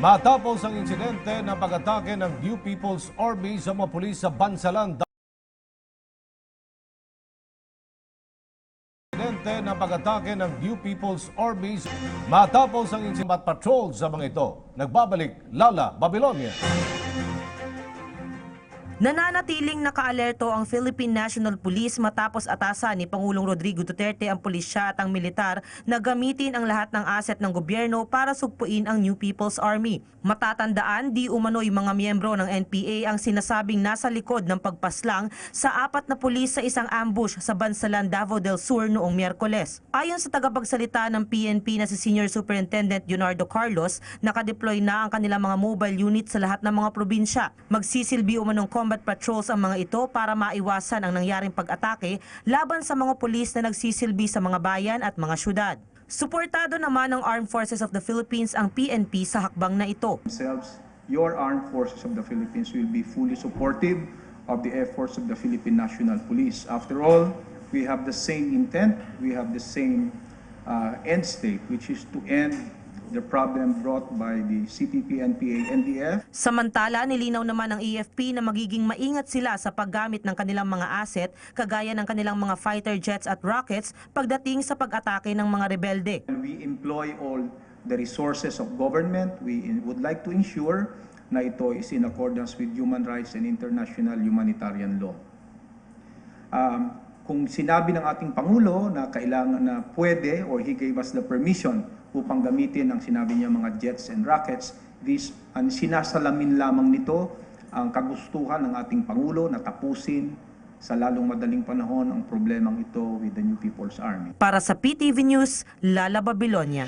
Matapos ang insidente ng pag-atake ng New People's Army sa mga pulis sa Bansalan, matapos ang insidente patrol sa mga ito, nagbabalik Lala Babilonia. Nananatiling nakaalerto ang Philippine National Police matapos atasan ni Pangulong Rodrigo Duterte ang pulisya at ang militar na gamitin ang lahat ng asset ng gobyerno para sugpuin ang New People's Army. Matatandaan, di umano'y mga miyembro ng NPA ang sinasabing nasa likod ng pagpaslang sa 4 na pulis sa isang ambush sa Bansalan, Davao del Sur noong Miyerkules. Ayon sa tagapagsalita ng PNP na si Senior Superintendent Leonardo Carlos, nakadeploy na ang kanilang mga mobile unit sa lahat ng mga probinsya. Magsisilbi umanong combat patrols ang mga ito para maiwasan ang nangyaring pag-atake laban sa mga pulis na nagsisilbi sa mga bayan at mga syudad. Suportado naman ng Armed Forces of the Philippines ang PNP sa hakbang na ito. Your Armed Forces of the Philippines will be fully supportive of the efforts of the Philippine National Police. After all, we have the same intent, we have the same end state, which is to end the problem brought by the CPP, NPA, NDF. Samantala, nilinaw naman ng AFP na magiging maingat sila sa paggamit ng kanilang mga asset, kagaya ng kanilang mga fighter jets at rockets pagdating sa pag-atake ng mga rebelde. We employ all the resources of government. We would like to ensure na ito is in accordance with human rights and international humanitarian law. Kung sinabi ng ating Pangulo na kailangan na pwede or he gave us the permission upang gamitin ang sinabi niya mga jets and rockets, sinasalamin lamang nito ang kagustuhan ng ating Pangulo na tapusin sa lalong madaling panahon ang problemang ito with the New People's Army. Para sa PTV News, Lala Babilonia.